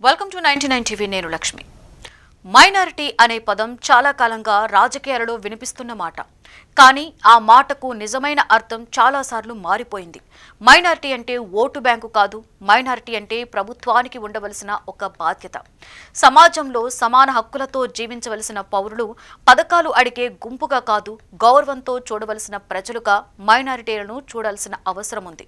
Welcome to 99 TV. నేను Lakshmi. Minority అనే పదం చాలా కాలంగా రాజకీయాలలో వినిపిస్తున్న మాట. కానీ ఆ మాటకు నిజమైన అర్థం చాలాసార్లు మారిపోయింది. మైనారిటీ అంటే ఓటు బ్యాంకు కాదు, మైనారిటీ అంటే ప్రభుత్వానికి ఉండవలసిన ఒక బాధ్యత. సమాజంలో సమాన హక్కులతో జీవించవలసిన పౌరులు పథకాలు అడిగే గుంపుగా కాదు, గౌరవంతో చూడవలసిన ప్రజలుగా మైనారిటీలను చూడాల్సిన అవసరం ఉంది.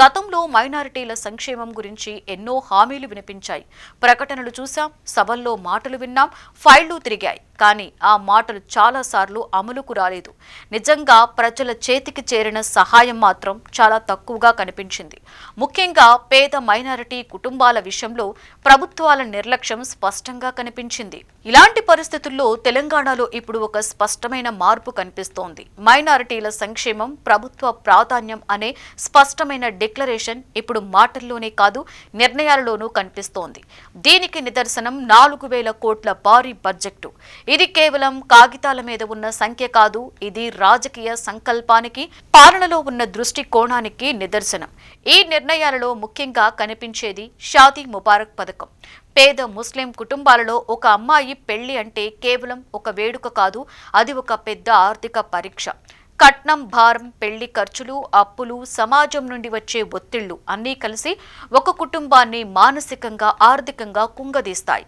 గతంలో మైనారిటీల సంక్షేమం గురించి ఎన్నో హామీలు వినిపించాయి, ప్రకటనలు చూశాం, సభల్లో మాటలు విన్నాం, ఫైళ్లు తిరిగాయి. కానీ ఆ మాటలు చాలాసార్లు అమలుకు రాలేదు. నిజంగా ప్రజల చేతికి చేరిన సహాయం మాత్రం చాలా తక్కువగా కనిపించింది. ముఖ్యంగా పేద మైనారిటీ కుటుంబాల విషయంలో ప్రభుత్వాల నిర్లక్ష్యం స్పష్టంగా కనిపించింది. ఇలాంటి పరిస్థితుల్లో తెలంగాణలో ఇప్పుడు ఒక స్పష్టమైన మార్పు కనిపిస్తోంది. మైనారిటీల సంక్షేమం ప్రభుత్వ ప్రాధాన్యం అనే స్పష్టమైన డిక్లరేషన్ ఇప్పుడు మాటల్లోనే కాదు, నిర్ణయాలలోనూ కనిపిస్తోంది. దీనికి నిదర్శనం 4,000 కోట్ల భారీ బడ్జెట్. ఇది కేవలం కాగితాల మీద ఉన్న సంఖ్య కాదు, ఇది రాజకీయ సంకల్పానికి, పాలనలో ఉన్న దృష్టి కోణానికి నిదర్శనం. ఈ నిర్ణయాలలో ముఖ్యంగా కనిపించేది షాదీ ముబారక్ పథకం. పేద ముస్లిం కుటుంబాలలో ఒక అమ్మాయి పెళ్లి అంటే కేవలం ఒక వేడుక కాదు, అది ఒక పెద్ద ఆర్థిక పరీక్ష. కట్నం, భారం, పెళ్లి ఖర్చులు, అప్పులు, సమాజం నుండి వచ్చే ఒత్తిళ్లు అన్నీ కలిసి ఒక కుటుంబాన్ని మానసికంగా, ఆర్థికంగా కుంగదీస్తాయి.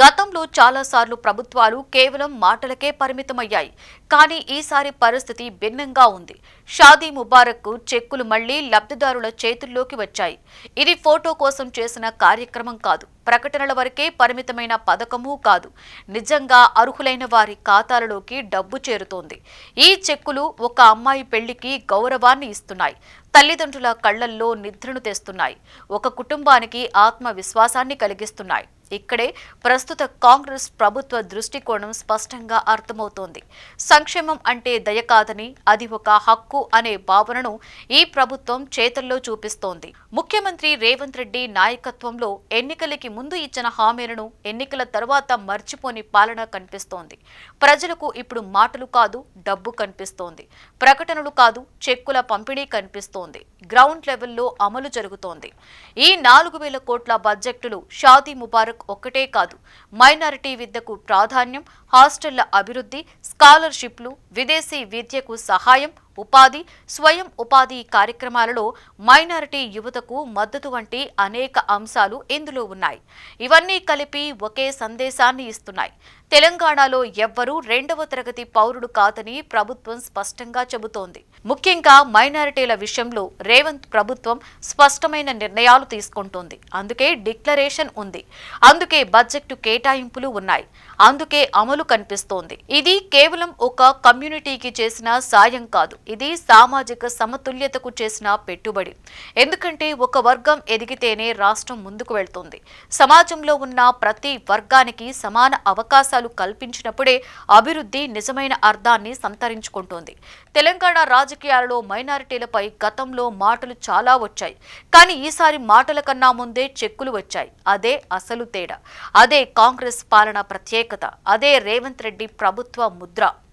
గతంలో చాలాసార్లు ప్రభుత్వాలు కేవలం మాటలకే పరిమితమయ్యాయి. కానీ ఈసారి పరిస్థితి భిన్నంగా ఉంది. షాదీ ముబారక్ చెక్కులు మళ్లీ లబ్ధిదారుల చేతుల్లోకి వచ్చాయి. ఇది ఫోటో కోసం చేసిన కార్యక్రమం కాదు, ప్రకటనల వరకే పరిమితమైన పథకమూ కాదు. నిజంగా అర్హులైన వారి ఖాతాలలోకి డబ్బు చేరుతోంది. ఈ చెక్కులు ఒక అమ్మాయి పెళ్లికి గౌరవాన్ని ఇస్తున్నాయి, తల్లిదండ్రుల కళ్లల్లో నిద్రను తెస్తున్నాయి, ఒక కుటుంబానికి ఆత్మవిశ్వాసాన్ని కలిగిస్తున్నాయి. ఇక్కడే ప్రస్తుత కాంగ్రెస్ ప్రభుత్వ దృష్టికోణం స్పష్టంగా అర్థమవుతోంది. సంక్షేమం అంటే దయ కాదని, అది ఒక హక్కు అనే భావనను ఈ ప్రభుత్వం చేతల్లో చూపిస్తోంది. ముఖ్యమంత్రి రేవంత్ రెడ్డి నాయకత్వంలో ఎన్నికలకి ముందు ఇచ్చిన హామీలను ఎన్నికల తర్వాత మర్చిపోని పాలన కనిపిస్తోంది. ప్రజలకు ఇప్పుడు మాటలు కాదు, డబ్బు కనిపిస్తోంది. ప్రకటనలు కాదు, చెక్కుల పంపిణీ కనిపిస్తోంది. గ్రౌండ్ లెవెల్లో అమలు జరుగుతోంది. ఈ 4,000 కోట్ల బడ్జెట్లు షాదీ ముబారక్ ఒక్కటే కాదు, మైనారిటీ విద్యకు ప్రాధాన్యం, హాస్టళ్ల అభివృద్ధి, స్కాలర్షిప్లు, విదేశీ విద్యకు సహాయం, ఉపాధి, స్వయం ఉపాధి కార్యక్రమాలలో మైనారిటీ యువతకు మద్దతు వంటి అనేక అంశాలు ఇందులో ఉన్నాయి. ఇవన్నీ కలిపి ఒకే సందేశాన్ని ఇస్తున్నాయి. తెలంగాణలో ఎవ్వరూ 2వ తరగతి పౌరుడు కాదని ప్రభుత్వం స్పష్టంగా చెబుతోంది. ముఖ్యంగా మైనారిటీల విషయంలో రేవంత్ ప్రభుత్వం స్పష్టమైన నిర్ణయాలు తీసుకుంటోంది. అందుకే డిక్లరేషన్ ఉంది, అందుకే బడ్జెట్ కేటాయింపులు ఉన్నాయి, అందుకే అమలు కనిపిస్తోంది. ఇది కేవలం ఒక కమ్యూనిటీకి చేసిన సాయం కాదు, ఇది సామాజిక సమతుల్యతకు చేసిన పెట్టుబడి. ఎందుకంటే ఒక వర్గం ఎదిగితేనే రాష్ట్రం ముందుకు వెళ్తుంది. సమాజంలో ఉన్న ప్రతి వర్గానికి సమాన అవకాశాలు కల్పించినప్పుడే అభివృద్ధి నిజమైన అర్థాన్ని సంతరించుకుంటుంది. తెలంగాణ రాజకీయాలలో మైనారిటీలపై గతంలో మాటలు చాలా వచ్చాయి, కానీ ఈసారి మాటల కన్నా ముందే చెక్కులు వచ్చాయి. అదే అసలు తేడా, అదే కాంగ్రెస్ పాలన ప్రత్యేకత, అదే రేవంత్ రెడ్డి ప్రభుత్వ ముద్ర.